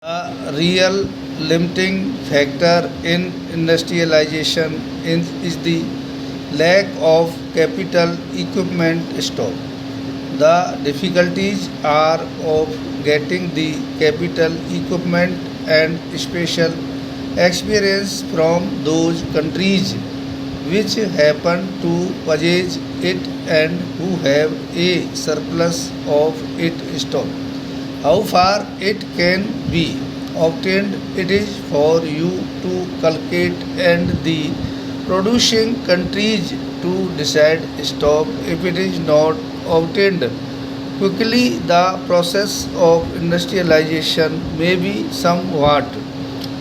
A real limiting factor in industrialization is the lack of capital equipment stock. The difficulties are of getting the capital equipment and special experience from those countries which happen to possess it and who have a surplus of it stock. How far it can be obtained, it is for you to calculate and the producing countries to decide stop if it is not obtained quickly. The process of industrialization may be somewhat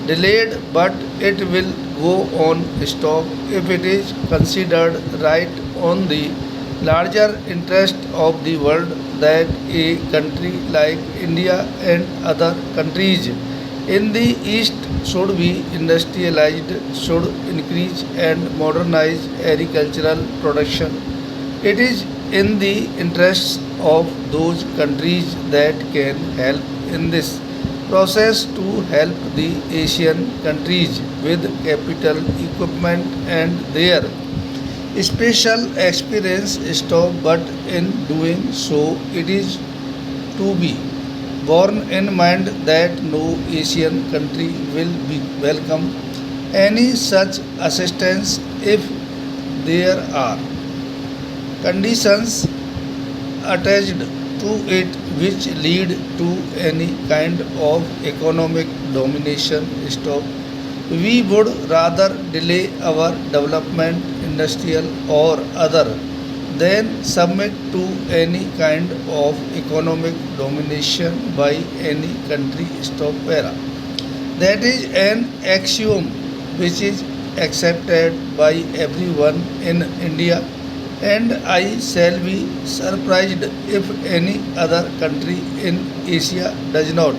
delayed, but it will go on stop if it is considered right on the larger interest of the world that a country like India and other countries in the East should be industrialized, should increase and modernize agricultural production. It is in the interests of those countries that can help in this process to help the Asian countries with capital equipment and their special experience stop, but in doing so it is to be borne in mind that no Asian country will be welcome any such assistance if there are conditions attached to it which lead to any kind of economic domination stop. We would rather delay our development, industrial or other, than submit to any kind of economic domination by any country. Stop para. That is an axiom which is accepted by everyone in India, and I shall be surprised if any other country in Asia does not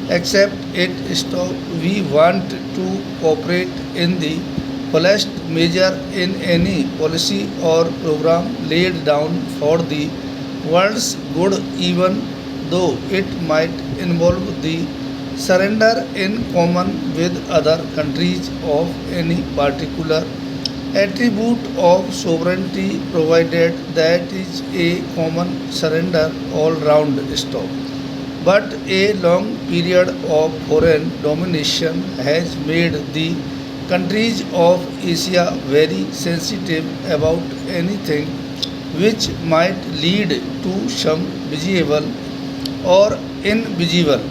accept it. Stop. We want to cooperate in the fullest measure in any policy or program laid down for the world's good, even though it might involve the surrender in common with other countries of any particular attribute of sovereignty, provided that is a common surrender all round. Stop. But a long period of foreign domination has made the countries of Asia very sensitive about anything which might lead to some visible or invisible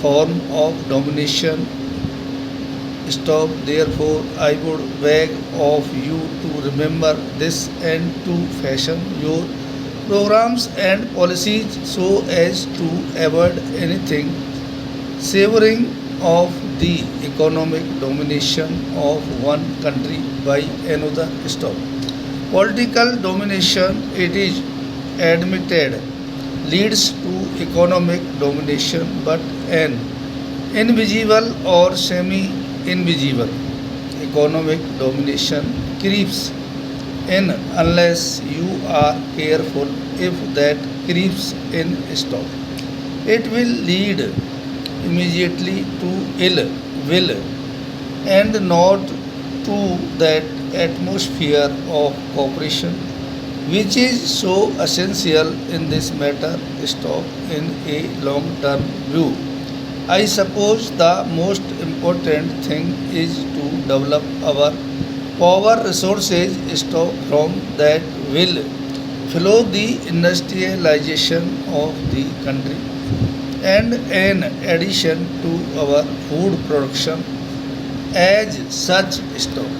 form of domination. Stop. Therefore, I would beg of you to remember this and to fashion your programs and policies so as to avoid anything savoring of the economic domination of one country by another. Stop. Political domination, it is admitted, leads to economic domination, but an invisible or semi-invisible economic domination creeps in unless you are careful. If that creeps in. Stop. It will lead immediately to ill will and not to that atmosphere of cooperation which is so essential in this matter. Stop. In a long term view, I suppose the most important thing is to develop our power resources. Stop. From that will flow the industrialization of the country, and in addition to our food production as such. Stop.